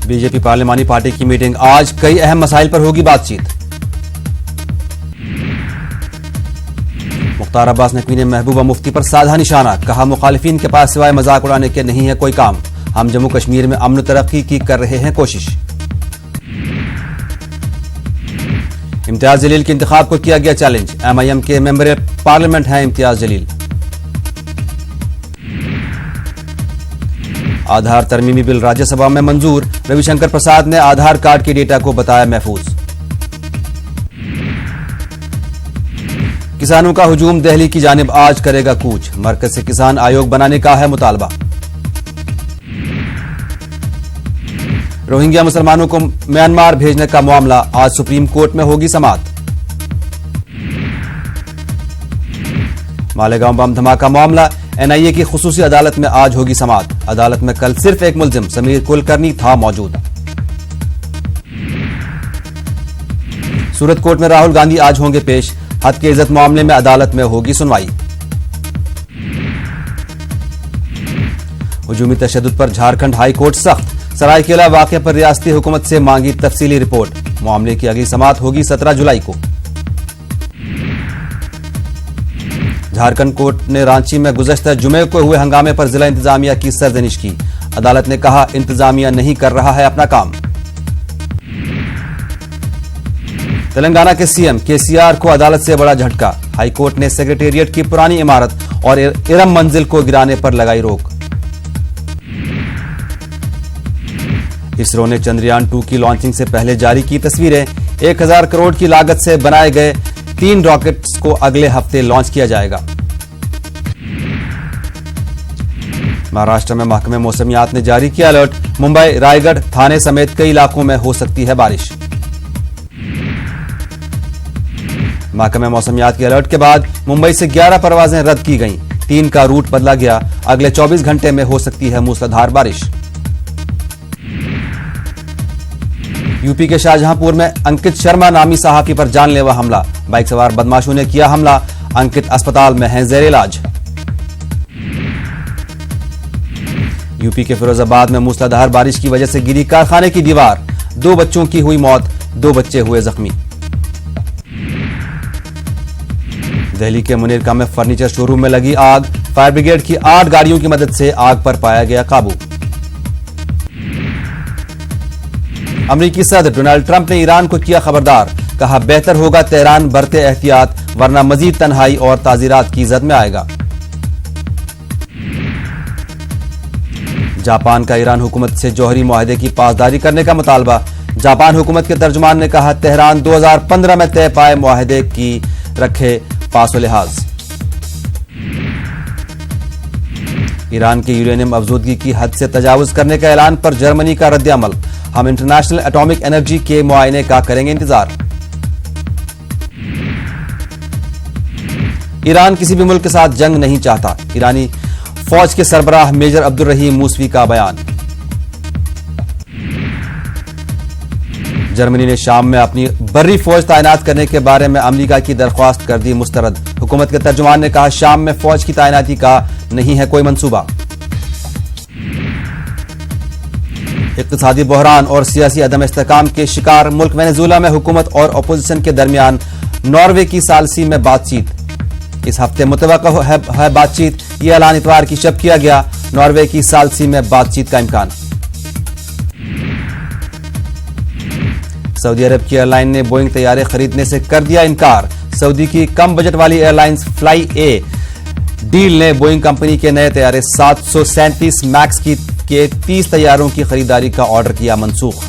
BJP पार्लिमानी party की meeting आज, कई अहम मसाइल पर होगी बातचीत। मुख्तार अब्बास नकवी ने महबूबा मुफ्ती पर साधा निशाना, कहा मुखालिफिन के पास सिवाय मजाक उड़ाने के नहीं है कोई काम, हम जम्मू कश्मीर में अमन तरक्की की कर रहे हैं कोशिश। इम्तियाज जलील के इंतखाब को किया गया चैलेंज, MIM के मेंबर पार्लियामेंट हैं इम्तियाज जलील। आधार तरमीमी बिल राज्यसभा में मंजूर, रविशंकर प्रसाद ने आधार कार्ड के डेटा को बताया महफूज। किसानों का हुजूम दिल्ली की जानिब आज करेगा कूच, मरकज से किसान आयोग बनाने का है मुतालबा। रोहिंग्या मुसलमानों को म्यांमार भेजने का मामला, आज सुप्रीम कोर्ट में होगी समाअत। मालेगांव बम धमाका मामला, NIA की खुसूसी अदालत में आज होगी समाअत। अदालत में कल सिर्फ एक मुलजिम समीर कुलकर्नी था मौजूद। सूरत कोर्ट में राहुल गांधी आज होंगे पेश, हद की इज्जत मामले में अदालत में होगी सुनवाई। हुजूमी तशद्दुद पर झारखंड हाई कोर्ट सख्त, सरायकेला वाकये पर रियासती हुकूमत से मांगी तफसीली रिपोर्ट, मामले की अगली समाअत होगी 17 जुलाई को। झारखंड कोर्ट ने रांची में गुज़श्ता जुमे को हुए हंगामे पर जिला इंतजामिया की सरजनिश की, अदालत ने कहा इंतजामिया नहीं कर रहा है अपना काम। तेलंगाना के CM KCR को अदालत से बड़ा झटका, हाईकोर्ट ने सेक्रेटेरिएट की पुरानी इमारत और इरम मंजिल को गिराने पर लगाई रोक। इसरो ने चंद्रयान 2 की लॉन्चिंग से पहले जारी की तस्वीरें, 1000 करोड़ की लागत से बनाए गए 3 रॉकेट्स को अगले हफ्ते लॉन्च किया जाएगा। महाराष्ट्र में महकमे मौसमियात ने जारी किया अलर्ट, मुंबई, रायगढ़, थाने समेत कई इलाकों में हो सकती है बारिश। महकमे मौसमियात के अलर्ट के बाद मुंबई से 11 परवाजें रद्द की गईं, 3 का रूट बदला गया, अगले 24 घंटे में हो सकती है मूसलाधार बारिश। यूपी के शाहजहांपुर में अंकित शर्मा नामी सहाफी पर जानलेवा हमला, बाइक सवार बदमाशों ने किया हमला, अंकित अस्पताल में हैं जेर इलाज। यूपी के फिरोजाबाद में मूसलाधार बारिश की वजह से गिरी कारखाने की दीवार, 2 बच्चों की हुई मौत, 2 बच्चे हुए जख्मी। दिल्ली के मुनीरका में फर्नीचर शोरूम में लगी आग, फायर ब्रिगेड की 8 गाड़ियों की मदद से आग पर पाया गया काबू। अमेरिकी सदर डोनाल्ड ट्रंप ने ईरान को किया खबरदार, कहा बेहतर होगा तेहरान बरते एहतियात, वरना मजीद तन्हाई और ताजीरात की जद में आएगा। जापान का ईरान हुकूमत से जौहरी मुआहदे की पासदारी करने का मुतालबा, जापान हुकूमत के तर्जुमान ने कहा तेहरान 2015 में तय पाए मुआहदे की रखे पासो लिहाज। ईरान के यूरेनियम अफजूदगी की हद से तजावुज करने का ऐलान पर जर्मनी का रद्द-ए-अमल, हम इंटरनेशनल एटॉमिक एनर्जी के मुआयने का करेंगे इंतजार। ईरान किसी भी मुल्क के साथ जंग नहीं चाहता, ईरानी फौज के सरबराह मेजर अब्दुल रहीम मूसवी का बयान। जर्मनी ने शाम में अपनी बर्री फौज तैनात करने के बारे में अमेरिका की दरख्वास्त कर दी मुस्तरद, हुकूमत के तर्जुमान ने कहा शाम में फौज की तैनाती का नहीं है कोई मंसूबा। इक्तिसादी बहरान और सियासी अदम इस्तेहकाम के शिकार मुल्क वेनेजुएला में हुकूमत और अपोजिशन के दरमियान नॉर्वे की सालसी में बातचीत, इस हफ्ते मुतवक्का है बातचीत, यह ऐलान इतवार की शब किया गया, नॉर्वे की सालसी में बातचीत का इम्कान। सऊदी अरब की एयरलाइन ने बोइंग तैयारे खरीदने से कर दिया इनकार, सऊदी की कम बजट वाली एयरलाइंस फ्लाई ए डील ने बोइंग कंपनी के नए तैयारे 737 मैक्स के 30 तैयारों की खरीदारी का ऑर्डर किया मनसूख।